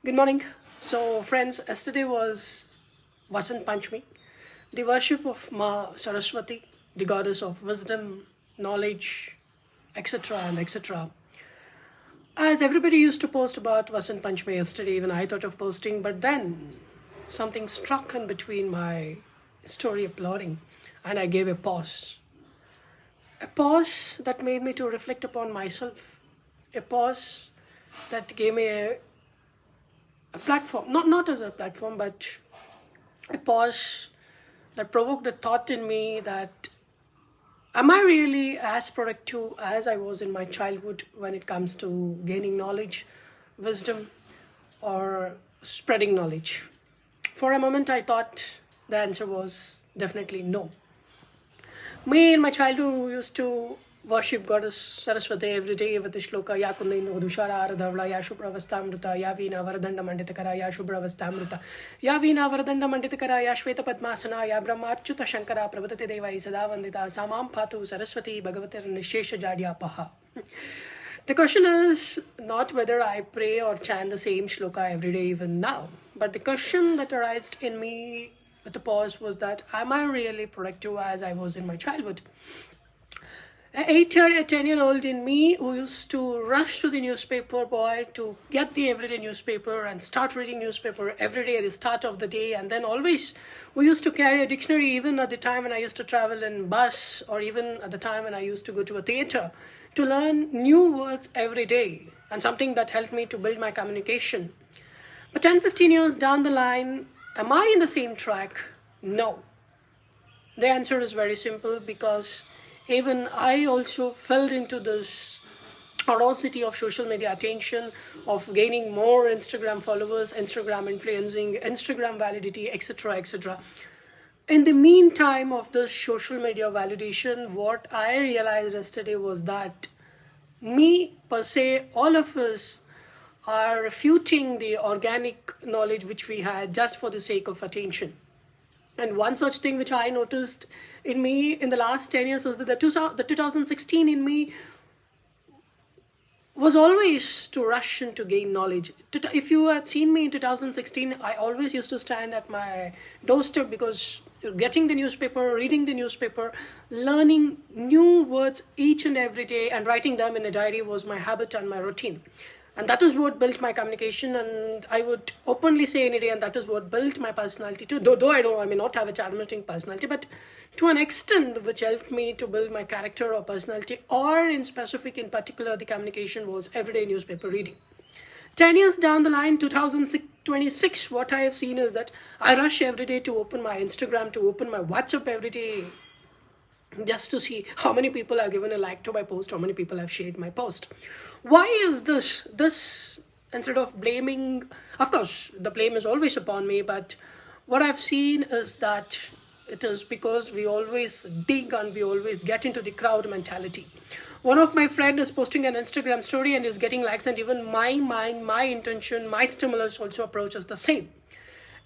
Good morning. So, friends, yesterday was Vasant Panchami, the worship of Ma Saraswati, the goddess of wisdom, knowledge, etc. and etc. As everybody used to post about Vasant Panchami yesterday, even I thought of posting, but then something struck in between my story uploading, and I gave a pause. A pause that made me to reflect upon myself. A pause that gave me a platform, not as a platform, but a pause that provoked a thought in me that am I really as productive as I was in my childhood when it comes to gaining knowledge, wisdom, or spreading knowledge? For a moment, I thought the answer was definitely no. Me in my childhood used to worship goddess Saraswati every day with the shloka Ya Kundalini Dushara Aradhavla Ya Shubhravastamrita Ya Veena Varadanda Manditakara Ya Shubhravastamrita Ya Veena Varadanda Manditakara Ya Shweta Padmasana Ya Brahmarchuta Shankara Prabhutate Devai Sada Vandita Samam Patu Saraswati Bhagavatir Nishesha Jadyapaha. The question is not whether I pray or chant the same shloka every day even now, but the question that arose in me with the pause was that am I really productive as I was in my childhood? An 8-year, a 10-year-old in me who used to rush to the newspaper boy to get the everyday newspaper and start reading newspaper every day at the start of the day, and then always we used to carry a dictionary even at the time when I used to travel in bus, or even at the time when I used to go to a theater to learn new words every day, and something that helped me to build my communication. But 10-15 years down the line, am I in the same track? No. The answer is very simple, because even I also fell into this ferocity of social media attention, of gaining more Instagram followers, Instagram influencing, Instagram validity, etc. etc. In the meantime of this social media validation, what I realized yesterday was that me per se, all of us are refuting the organic knowledge which we had just for the sake of attention. And one such thing which I noticed in me in the last 10 years is that the 2016 in me was always to rush and to gain knowledge. If you had seen me in 2016, I always used to stand at my doorstep, because getting the newspaper, reading the newspaper, learning new words each and every day and writing them in a diary was my habit and my routine. And that is what built my communication, and I would openly say any day, and that is what built my personality too. Though I may not have a charming personality, but to an extent which helped me to build my character or personality, or in specific, in particular, the communication was everyday newspaper reading. 10 years down the line, 2026, what I have seen is that I rush every day to open my Instagram, to open my WhatsApp every day, just to see how many people have given a like to my post, how many people have shared my post. Why is this? Instead of blaming, of course the blame is always upon me, but what I've seen is that it is because we always dig and we always get into the crowd mentality. One of my friend is posting an Instagram story and is getting likes, and even my mind, my intention, my stimulus also approaches the same.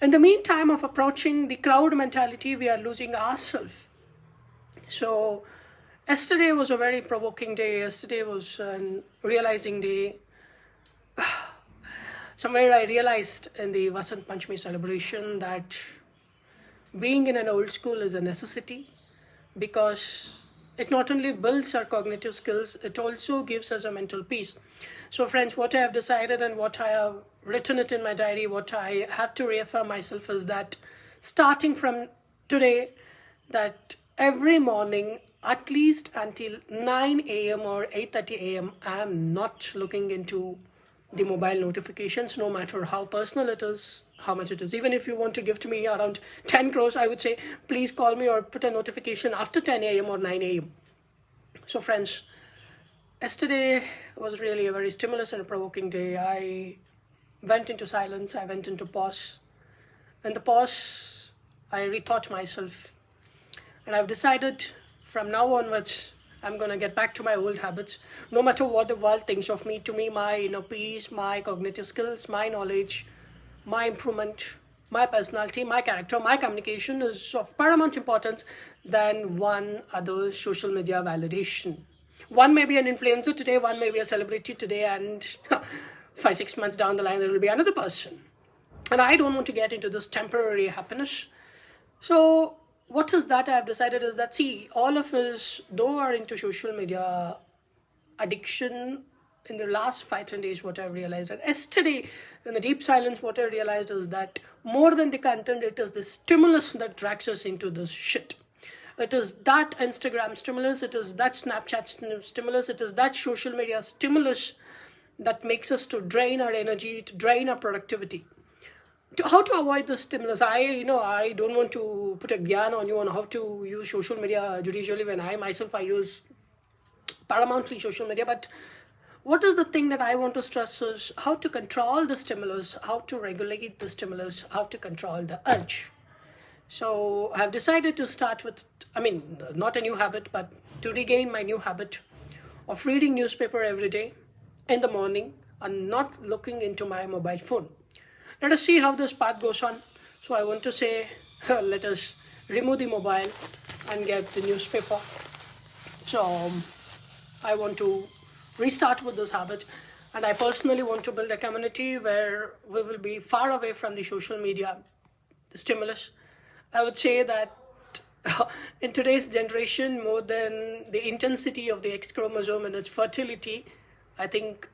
In the meantime of approaching the crowd mentality, we are losing ourselves. So yesterday was a very provoking day. Yesterday was a realizing day. Somewhere I realized in the Vasant Panchami celebration that being in an old school is a necessity, because it not only builds our cognitive skills, it also gives us a mental peace. So friends, what I have decided and what I have written it in my diary, what I have to reaffirm myself is that starting from today, that every morning, at least until 9 a.m. or 8:30 a.m., I am not looking into the mobile notifications, no matter how personal it is, how much it is. Even if you want to gift me around 10 crores, I would say, please call me or put a notification after 10 a.m. or 9 a.m. So friends, yesterday was really a very stimulus and a provoking day. I went into silence, I went into pause. In the pause, I rethought myself. And I've decided from now onwards, I'm going to get back to my old habits. No matter what the world thinks of me, to me, my inner peace, my cognitive skills, my knowledge, my improvement, my personality, my character, my communication is of paramount importance than one other social media validation. One may be an influencer today, one may be a celebrity today, and 5-6 months down the line, there will be another person. And I don't want to get into this temporary happiness. So what is that I've decided is that, see, all of us, though are into social media addiction, in the last 5-10 days, what I've realized, and yesterday in the deep silence, what I realized is that more than the content, it is the stimulus that drags us into this shit. It is that Instagram stimulus, it is that Snapchat stimulus, it is that social media stimulus that makes us to drain our energy, to drain our productivity. How to avoid the stimulus? I don't want to put a gyan on you on how to use social media judicially when I use paramountly social media, but what is the thing that I want to stress is how to control the stimulus, how to regulate the stimulus, how to control the urge. So I have decided to start with, not a new habit, but to regain my new habit of reading newspaper every day in the morning and not looking into my mobile phone. Let us see how this path goes on. So I want to say, let us remove the mobile and get the newspaper. So I want to restart with this habit, and I personally want to build a community where we will be far away from the social media, the stimulus. I would say that in today's generation, more than the intensity of the X chromosome and its fertility, I think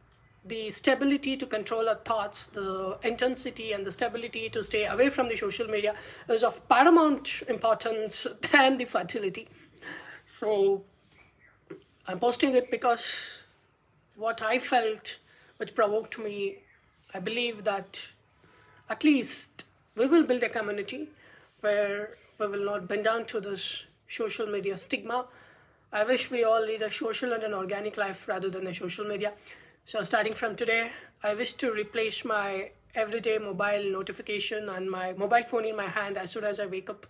the stability to control our thoughts, the intensity and the stability to stay away from the social media is of paramount importance than the fertility. So I'm posting it because what I felt, which provoked me, I believe that at least we will build a community where we will not bend down to this social media stigma. I wish we all lead a social and an organic life rather than a social media. So starting from today, I wish to replace my everyday mobile notification and my mobile phone in my hand as soon as I wake up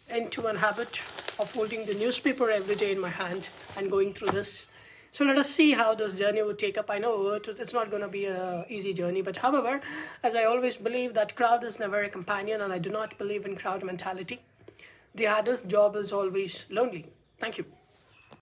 into one habit of holding the newspaper every day in my hand and going through this. So let us see how this journey would take up. I know it's not going to be an easy journey, but however, as I always believe that crowd is never a companion, and I do not believe in crowd mentality. The hardest job is always lonely. Thank you.